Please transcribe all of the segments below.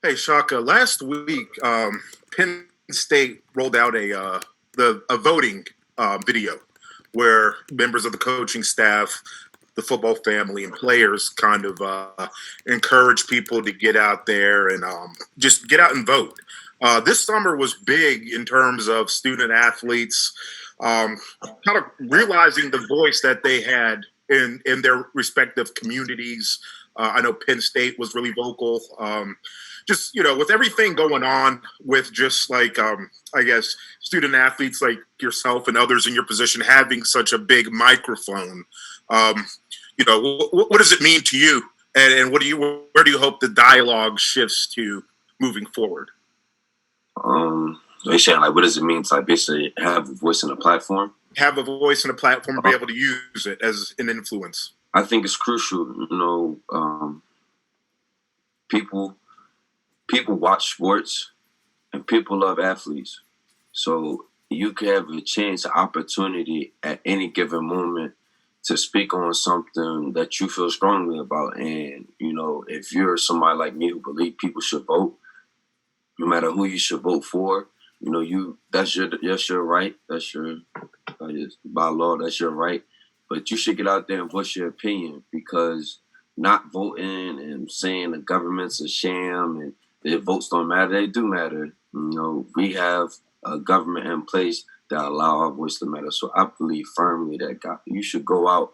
Hey Shaka, last week Penn State rolled out a voting video where members of the coaching staff, the football family, and players kind of encourage people to get out there and just get out and vote. This summer was big in terms of student athletes kind of realizing the voice that they had in their respective communities. I know Penn State was really vocal. Just with everything going on with just like I guess student athletes like yourself and others in your position having such a big microphone. Um, what does it mean to you, and where do you hope the dialogue shifts to moving forward? So you're saying like, what does it mean to like basically have a voice in a platform? Have a voice and a platform and be able to use it as an influence. I think it's crucial. People people watch sports and people love athletes. So you can have a chance, an opportunity at any given moment to speak on something that you feel strongly about. And, if you're somebody like me who believe people should vote, no matter who you should vote for, that's your right. That's your by law, that's your right. But you should get out there and voice your opinion, because not voting and saying the government's a sham and the votes don't matter, they do matter. We have a government in place that allow our voice to matter. So I believe firmly that you should go out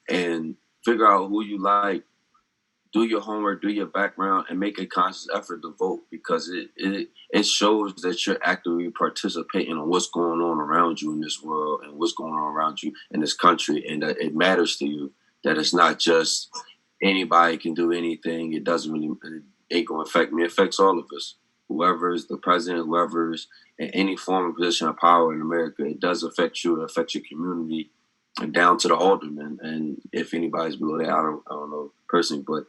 and figure out who you like, do your homework, do your background, and make a conscious effort to vote, because it shows that you're actively participating in what's going on around you in this world and what's going on around you in this country, and that it matters to you, that it's not just anybody can do anything. It doesn't really, it ain't going to affect me. It affects all of us. Whoever's the president, whoever's in any form of position of power in America, it does affect you. It affects your community, and down to the alderman. And if anybody's below that, I don't know personally, but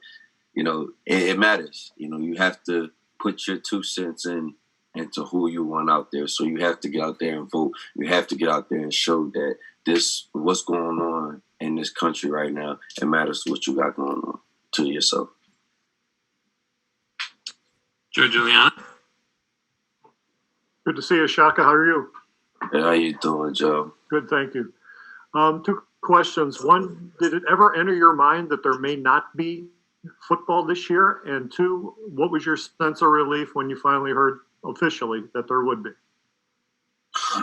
it matters. You have to put your 2 cents into who you want out there. So you have to get out there and vote. You have to get out there and show that what's going on in this country right now, it matters to what you got going on to yourself. Joe Giuliana. Good to see you, Shaka. How are you? Hey, how you doing, Joe? Good, thank you. Two questions. One, did it ever enter your mind that there may not be football this year? And two, what was your sense of relief when you finally heard officially that there would be?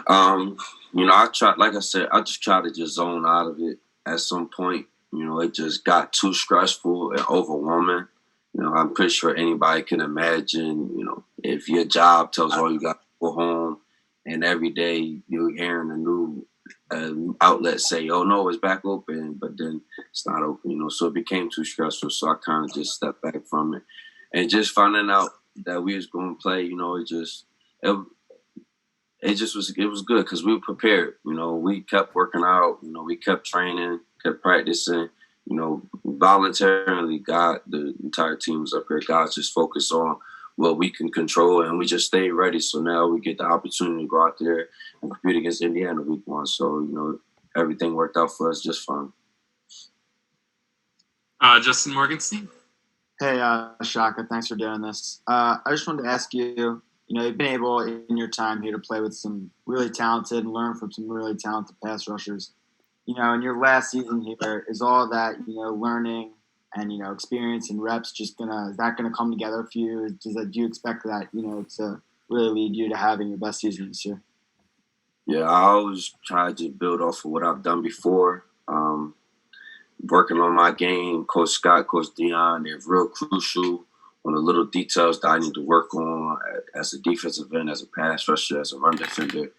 I tried, like I said, I just tried to just zone out of it at some point. It just got too stressful and overwhelming. I'm pretty sure anybody can imagine, if your job tells all you got to go home, and every day you're hearing a new outlet say, "Oh no, it's back open," but then it's not open. So it became too stressful. So I kind of just stepped back from it, and just finding out that we was going to play. It was good because we were prepared. We kept working out. We kept training, kept practicing. Voluntarily, the entire team was up here. God's just focused on what we can control, and we just stayed ready. So now we get the opportunity to go out there and compete against Indiana week 1. So, everything worked out for us just fine. Justin Morgenstein. Hey, Shaka, thanks for doing this. I just wanted to ask you, you've been able in your time here to play with some really talented and learn from some really talented pass rushers. In your last season here, is all that, learning and, experience and reps is that gonna come together for you? Do you expect that, to really lead you to having your best season this year? Yeah, I always try to build off of what I've done before. Working on my game, Coach Scott, Coach Dion, they're real crucial on the little details that I need to work on as a defensive end, as a pass rusher, as a run defender.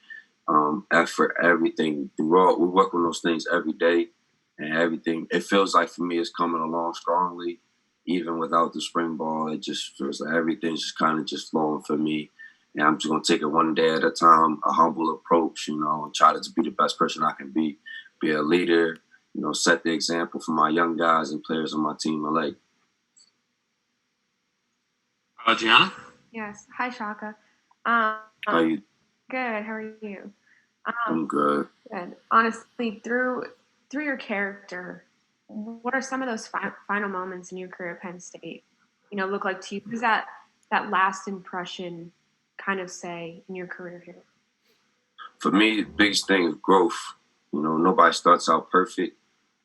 Effort, everything. We work on those things every day, and everything. It feels like for me it's coming along strongly, even without the spring ball. It just feels like everything's just kind of just flowing for me, and I'm just gonna take it one day at a time, a humble approach, and try to be the best person I can be a leader, set the example for my young guys and players on my team. Gianna. Yes. Hi, Shaka. How you? Good. How are you? I'm good. Good. Honestly, through your character, what are some of those final moments in your career at Penn State? Look like to you? Because that last impression kind of say in your career here? For me, the biggest thing is growth. Nobody starts out perfect.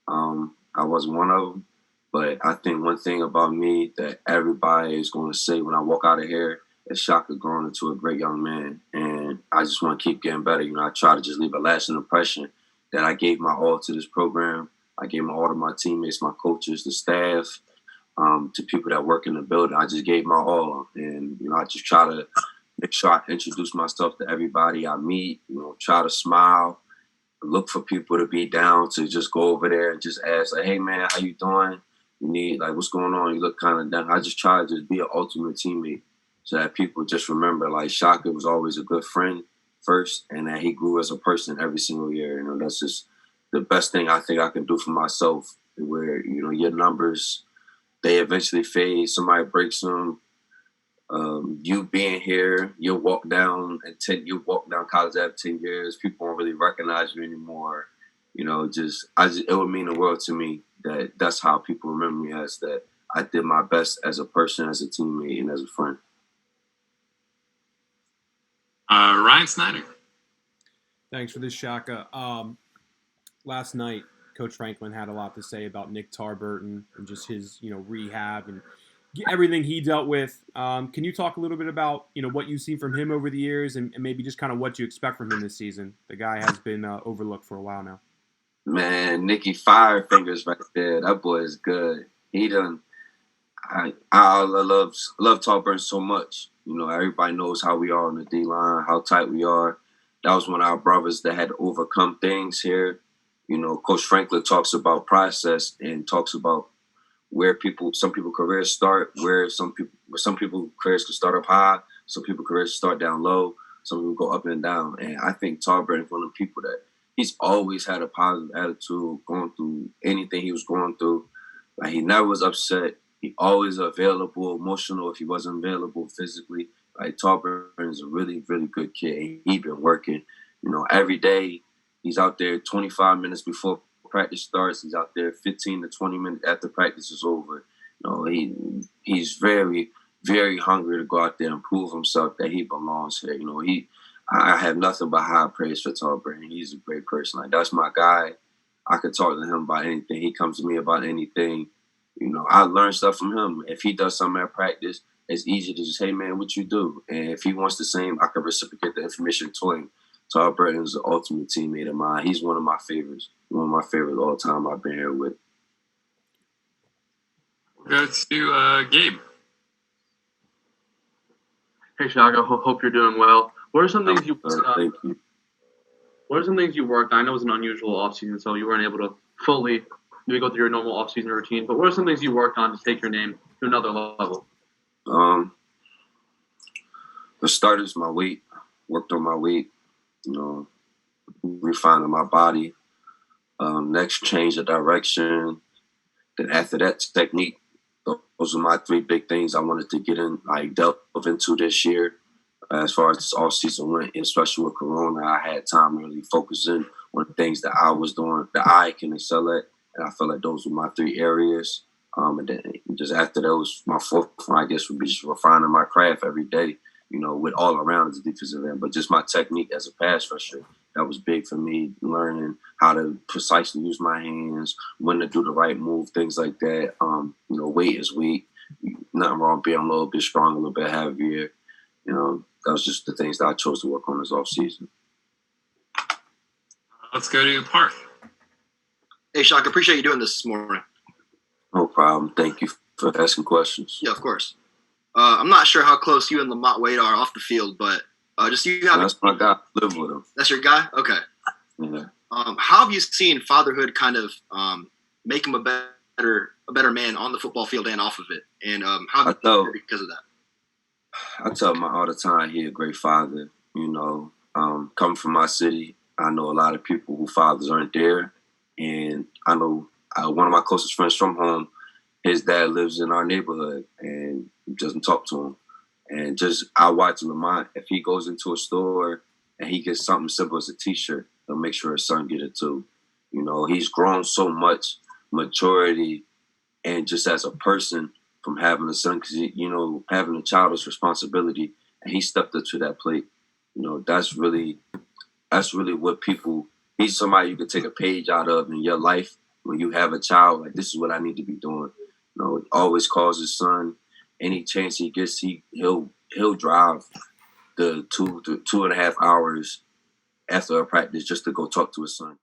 I wasn't one of them. But I think one thing about me that everybody is going to say when I walk out of here is Shaka growing into a great young man. And I just want to keep getting better. I try to just leave a lasting impression that I gave my all to this program. I gave my all to my teammates, my coaches, the staff, to people that work in the building. I just gave my all. And, I just try to make sure I introduce myself to everybody I meet, try to smile, look for people to be down, to just go over there and just ask, like, hey, man, how you doing? You need, like, what's going on? You look kind of down. I just try to just be an ultimate teammate so that people just remember, like, Shaka was always a good friend first and that he grew as a person every single year. That's just the best thing I think I can do for myself, where, your numbers, they eventually fade. Somebody breaks them. You being here, you'll walk down College Ave 10 years. People won't really recognize you anymore. It would mean the world to me that's how people remember me, as that I did my best as a person, as a teammate, and as a friend. Ryan Snyder. Thanks for this, Shaka. Last night, Coach Franklin had a lot to say about Nick Tarburton and just his, rehab and everything he dealt with. Can you talk a little bit about, what you've seen from him over the years and maybe just kind of what you expect from him this season? The guy has been overlooked for a while now. Man, Nicky Fire Fingers right there. That boy is good. He done. I love Tarburton so much. Everybody knows how we are on the D-line, how tight we are. That was one of our brothers that had to overcome things here. Coach Franklin talks about process and talks about where some people careers start, where some people careers can start up high, some people careers start down low, some people go up and down. And I think Tarburton is one of the people that he's always had a positive attitude going through anything he was going through. Like, he never was upset. He always available, emotional if he wasn't available physically. Like, Tarburton is a really, really good kid. And he been working, every day. He's out there 25 minutes before practice starts. He's out there 15 to 20 minutes after practice is over. He's very, very hungry to go out there and prove himself that he belongs here. I have nothing but high praise for Tarburton. He's a great person. Like, that's my guy. I could talk to him about anything. He comes to me about anything. I learn stuff from him. If he does something at practice, it's easy to just, hey, man, what you do? And if he wants the same, I can reciprocate the information to him. Tarburton is the ultimate teammate of mine. He's one of my favorites. One of my favorites all time I've been here with. We'll go to Gabe. Hey, Shaka. Hope you're doing well. What are some things you? Thank you. What are some things you worked on? I know it was an unusual offseason, so you weren't able to fully maybe go through your normal offseason routine. But what are some things you worked on to take your name to another level? The start is my weight. Worked on my weight. Refining my body. Next, change the direction. Then after that, technique. Those are my three big things I wanted to get in, delve into this year. As far as this off season went, especially with Corona, I had time to really focus in on the things that I was doing, that I can excel at. And I felt like those were my three areas. And then just after those, my fourth one, I guess, would be just refining my craft every day, with all around as a defensive end. But just my technique as a pass rusher, that was big for me, learning how to precisely use my hands, when to do the right move, things like that. Weight is weight. Nothing wrong being a little bit stronger, a little bit heavier. That was just the things that I chose to work on this offseason. Let's go to Park. Hey, Shaka, appreciate you doing this morning. No problem. Thank you for asking questions. Yeah, of course. I'm not sure how close you and Lamont Wade are off the field, but just you have. That's my guy. Live with him. That's your guy? Okay. Yeah. How have you seen fatherhood kind of make him a better man on the football field and off of it? And how have you because of that? I tell him all the time he's a great father. Coming from my city, I know a lot of people whose fathers aren't there. And I know one of my closest friends from home, his dad lives in our neighborhood and doesn't talk to him. And I watch Lamont, if he goes into a store and he gets something simple as a T-shirt, he'll make sure his son get it too. He's grown so much maturity and just as a person from having a son, because having a child is responsibility, and he stepped up to that plate. That's really what people. He's somebody you could take a page out of in your life when you have a child. Like, this is what I need to be doing. Always calls his son. Any chance he gets, he'll drive the 2.5 hours after a practice just to go talk to his son.